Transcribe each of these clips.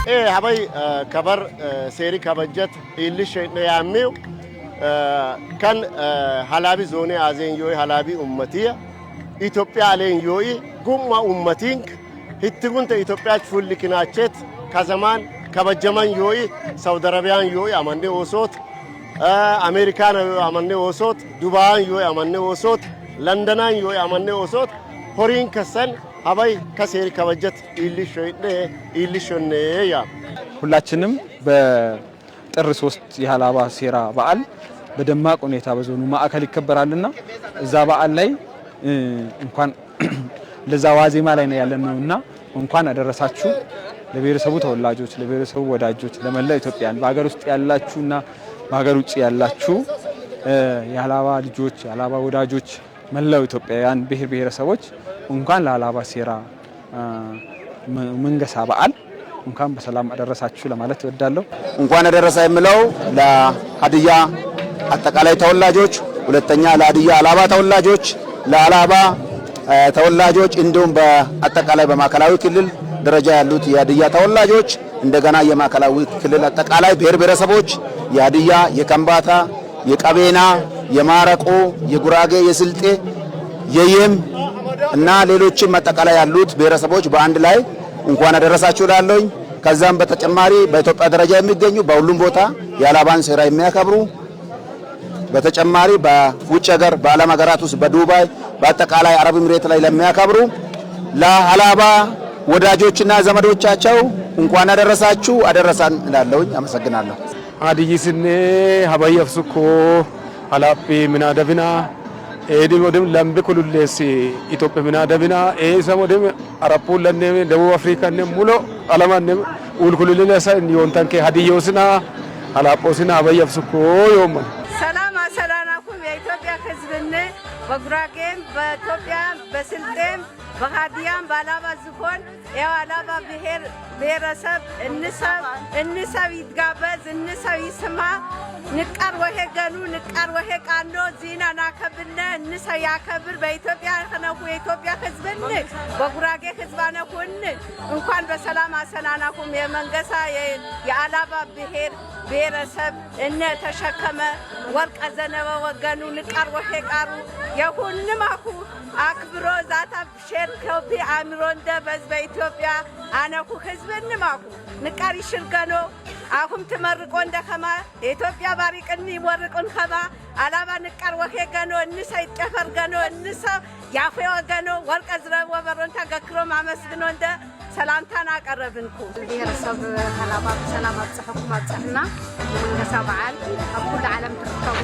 هباي كبر سيري كبجت اللي شيء يعميو كان حلابي زوني عزين يوي حلابي أمتية إثيوبيا علين يوي قم أمتينك هتقولن إثيوبيا تفول لكناتشت كزمان كبجمان يوي سعودي عربيا يوي أماني وصوت أمريكان يوي أماني وصوت دبي يوي أماني وصوت لندن يوي أماني وصوت هورين كسن هباي كسيري كبجت اللي شنّي يا ሁላችንም በጥር 3 የሃላባ ሴራ በዓል በደማቅ ሁኔታ በዞኑ ማዕከል ይከበራልና እዛ በዓል ላይ እንኳን ለዛ ዋዜማ ላይ ነው ያለነውና እንኳን አደረሳችሁ ለብሔረሰቡ ተወላጆች ለብሔረሰቡ ወዳጆች ለመላው ኢትዮጵያን በአገር ውስጥ ያላችሁና በአገር ውጭ ያላችሁ የሃላባ ልጆች የሃላባ ወዳጆች መላው ኢትዮጵያውያን ብሔር ብሔረሰቦች እንኳን ለሃላባ ሴራ መንገሳ በዓል እንኳን በሰላም አደረሳችሁ ለማለት እወዳለሁ። እንኳን አደረሰ የምለው ለሀዲያ አጠቃላይ ተወላጆች፣ ሁለተኛ ለሀዲያ ሃላባ ተወላጆች፣ ለሃላባ ተወላጆች እንዲሁም በአጠቃላይ በማዕከላዊ ክልል ደረጃ ያሉት የሀዲያ ተወላጆች እንደገና የማዕከላዊ ክልል አጠቃላይ ብሔር ብሔረሰቦች የሀዲያ፣ የከምባታ፣ የቀቤና፣ የማረቆ፣ የጉራጌ፣ የስልጤ፣ የየም እና ሌሎችም አጠቃላይ ያሉት ብሔረሰቦች በአንድ ላይ እንኳን አደረሳችሁ ላለኝ ከዛም በተጨማሪ በኢትዮጵያ ደረጃ የሚገኙ በሁሉም ቦታ የሃላባን ሴራ የሚያከብሩ በተጨማሪ በውጭ ሀገር በዓለም ሀገራት ውስጥ በዱባይ በአጠቃላይ አረብ ኤሚሬት ላይ ለሚያከብሩ ለሃላባ ወዳጆችና ዘመዶቻቸው እንኳን አደረሳችሁ አደረሳን እላለሁኝ። አመሰግናለሁ። አዲይስኔ ሀባየፍሱኮ ሃላፊ ምናደብና ኤዲ ወደም ለምብ ኩሉሌሲ ኢትዮጵያ ምናደብና ኤሰሞደም አራፑ ለኔ ደቡብ አፍሪካ ነ ሙሉ ዓለማን ኡልኩሉሌሳ ዮንታንከ ሀዲዮስና ሃላጶስና ሀባየፍሱኮ ዮም ሰላም አሰላናኩም የኢትዮጵያ ሕዝብነ በጉራጌም በኢትዮጵያ በስልጤም በሃዲያም ባላባ ዝሆን የሃላባ ብሔር ብሔረሰብ እንሰብ ይጋበዝ እንሰብ ይስማ ንቃር ወሄገኑ ንቃር ወሄቃኖ ዚናና ከብነ እንሰብ ያከብር በኢትዮጵያ ከነኩ የኢትዮጵያ ሕዝብን በጉራጌ ሕዝባነኩን እንኳን በሰላም አሰናናኩም የመንገሳ የሃላባ ብሔር ብሔረሰብ እነ ተሸከመ ወርቀ ዘነበ ወገኑ ንቃር ወሄቃሩ የሁንማኩ አክብሮ ዛታ ሼር ከቢ አምሮንደ በዝበ ኢትዮጵያ አነኩ ሕዝብን ማኩ ንቃር ይሽርገኖ አሁን ተመርቆ እንደከማ ኢትዮጵያ ባሪቅኒ ወርቁን ከባ ሃላባ ንቃር ወሄገኖ እንሰ ይጨፈርገኖ እንሰ ያፈ ወገኖ ወርቀ ዝረብ ወበሮን ተገክሮ ማመስግኖ እንደ ሰላምታና አቀረብንኩ ብሔረሰብ ሃላባ ሰላም አጽሐኩም አጽሐና መንገሳ በዓል አኩል ዓለም ተከቡ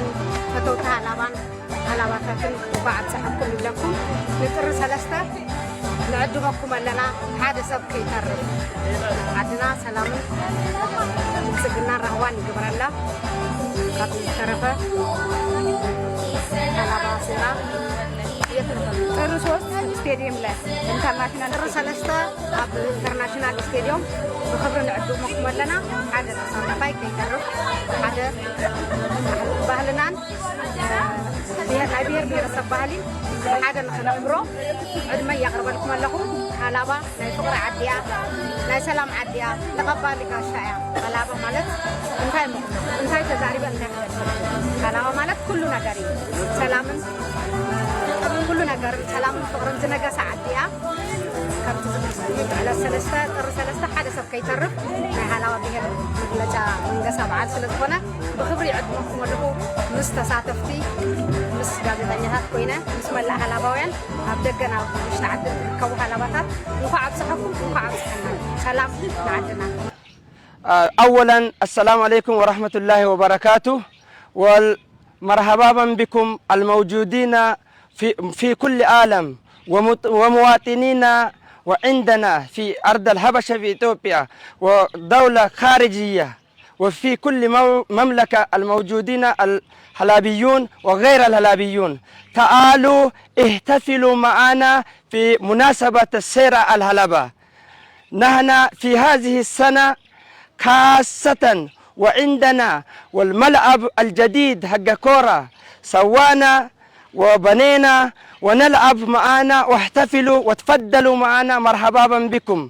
ፈተውታ ሃላባን ሃላባታትን ባዓል ጽሐኩም ለኩም ንጥር 3 نعدمكم لنا هذا سب كي ترى عدنا سلام سجنا رهوان جبر الله كاتو ترفه على باسنا ترسوس ستاديوم لا انترناشونال رسالستا اب انترناشونال ستاديوم بخبر نعدمكم لنا هذا سب كي ترى هذا ባህልናን ብሔር ሰባህሊ ሓደ ንኽነብሮ ዕድመ ያቀርበልኩም ኣለኹ ሃላባ ናይ ፍቕሪ ዓዲያ ናይ ሰላም ዓዲያ ተቐባሊ ጋሻ እያ ሃላባ ማለት እንታይ ተዛሪበ እንታይ ሃላባ ማለት ኩሉ ነገር እዩ ሰላምን ኩሉ ነገር ሰላምን ፍቕርን ዝነገሰ ዓዲያ ከምቲ ዝብለ ሰለስተ ጥሪ ሰለስተ ሓደ ሰብ ከይተርፍ ናይ ሃላባ ብሔር መግለጫ መንገሳ በዓል ስለዝኾነ ብክብሪ ይዕድመኩም ኣለኹ ምስ ተሳተፍቲ ምስ ጋዜጠኛታት ኮይነ ምስ መላእ ሃላባውያን ኣብ ደገና ውሽጢ ዓዲ ዝርከቡ ሃላባታት እንኳዕ ኣብፅሐኩም እንኳዕ ኣብፅሐና ሰላም ንዓድና أولا السلام عليكم ورحمة الله وبركاته والمرحبا بكم الموجودين في كل عالم ومواطنين وعندنا في أرض الحبشة في إثيوبيا ودولة خارجية وفي كل مملكة الموجودين الهلابيون وغير الهلابيون تعالوا احتفلوا معنا في مناسبة السيرة الهلبة. نحن في هذه السنة خاصة وعندنا والملعب الجديد حق كورة سوانا وبنينا ونلعب معنا واحتفلوا وتفضلوا معنا مرحبا بكم.